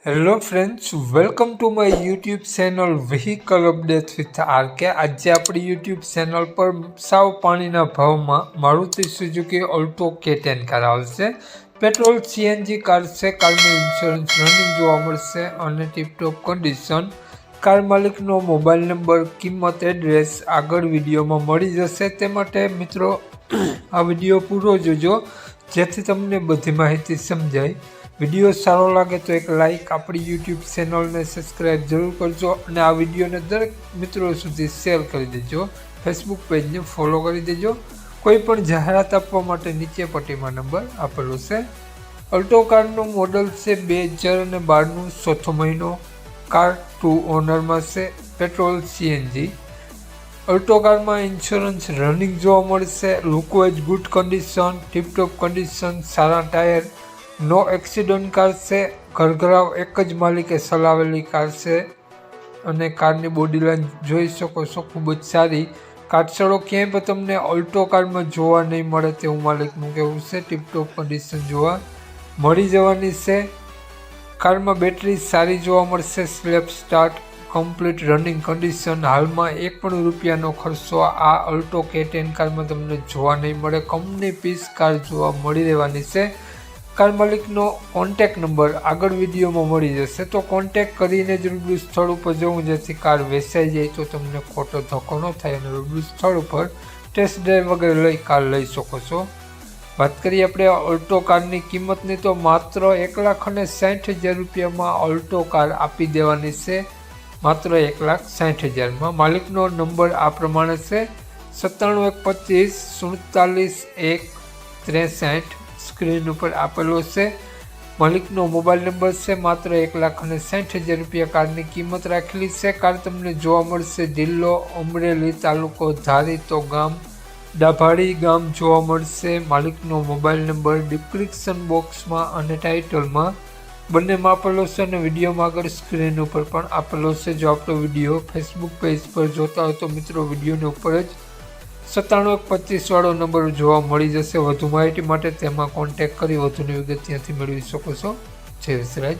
Hello friends, welcome to my YouTube channel vehicle update with RK. આજે આપણી YouTube channel પર સાવ પાણીના ભાવમાં Maruti Suzuki Alto K10 car આવશે. પેટ્રોલ CNG કાર છે. કારનું ઇન્સ્યોરન્સ રનિંગ જોવા મળશે અને ટીપટોપ કન્ડિશન. કાર માલિકનો મોબાઈલ નંબર, કિંમત, એડ્રેસ આગળ વિડીયોમાં મળી જશે. તે માટે મિત્રો આ વિડીયો પૂરો જોજો જેથી તમને બધી માહિતી સમજાય. વિડીયો સારો લાગે તો એક લાઇક, આપણી યુટ્યુબ ચેનલને સબસ્ક્રાઈબ જરૂર કરજો અને આ વિડીયોને દરેક મિત્રો સુધી શેર કરી દેજો. ફેસબુક પેજને ફોલો કરી દેજો. કોઈ પણ જાહેરાત આપવા માટે નીચે પટ્ટીમાં નંબર આપેલો છે. ઓલ્ટો કારનું મોડલ છે 2012નું, ચોથો મહિનો. કાર 2 ઓનરમાં છે. Petrol CNG. ઓલ્ટો કારમાં ઇન્સ્યોરન્સ રનિંગ જોવા મળશે. Lookwise good condition, tiptop condition, સારા ટાયર, નો એક્સિડન્ટ કાર છે. ઘરઘરાવ એક જ માલિકે ચલાવેલી કાર છે અને કારની બોડી લાઈન જોઈ શકો છો, ખૂબ જ સારી. કાટસળો ક્યાંય પણ તમને ઓલ્ટો કારમાં જોવા નહીં મળે તેવું માલિકનું કહેવું છે. ટીપટોપ કન્ડિશન જોવા મળી જવાની છે. કારમાં બેટરી સારી જોવા મળશે. Slap start, complete running condition. હાલમાં એક પણ રૂપિયાનો ખર્ચો આ ઓલ્ટો K10 કારમાં તમને જોવા નહીં મળે. કંપની પીસ કાર જોવા મળી રહેવાની છે. કાર માલિકનો કોન્ટેક નંબર આગળ વિડીયોમાં મળી જશે, તો કોન્ટેક કરીને જ રૂબરૂ સ્થળ ઉપર જવું જેથી કાર વેચાઈ જાય તો તમને ખોટો ધક્કો ન થાય અને રૂબરૂ સ્થળ ઉપર ટેસ્ટ ડ્રાઈવ વગેરે લઈ કાર લઈ શકો છો. વાત કરીએ આપણે ઓલ્ટો કારની કિંમતની તો માત્ર 1,60,000 રૂપિયામાં ઓલ્ટો કાર આપી દેવાની છે. માત્ર 1,60,000માં. માલિકનો નંબર આ પ્રમાણે છે: 97 125 47 163. સ્ક્રીન ઉપર આપેલો છે. માલિકનો મોબાઈલ નંબર છે. માત્ર 1,60,000 રૂપિયા કારની કિંમત રાખેલી છે. કાર તમને જોવા મળશે જિલ્લો અમરેલી, તાલુકો ધારી, તો ગામ ડાભાડી ગામ જોવા મળશે. માલિકનો મોબાઈલ નંબર ડિસ્ક્રિપ્શન બોક્સમાં અને ટાઇટલમાં બંનેમાં આપેલો છે અને વિડીયોમાં આગળ સ્ક્રીન ઉપર પણ આપેલો છે. જો આપણો વિડીયો ફેસબુક પેજ પર જોતા હોય તો મિત્રો વિડીયોની ઉપર જ 97 125 વાળો નંબર જોવા મળી જશે. વધુ માહિતી માટે તેમાં કોન્ટેક્ટ કરી વધુની વિગત ત્યાંથી મેળવી શકો છો. જય વિસરાજ.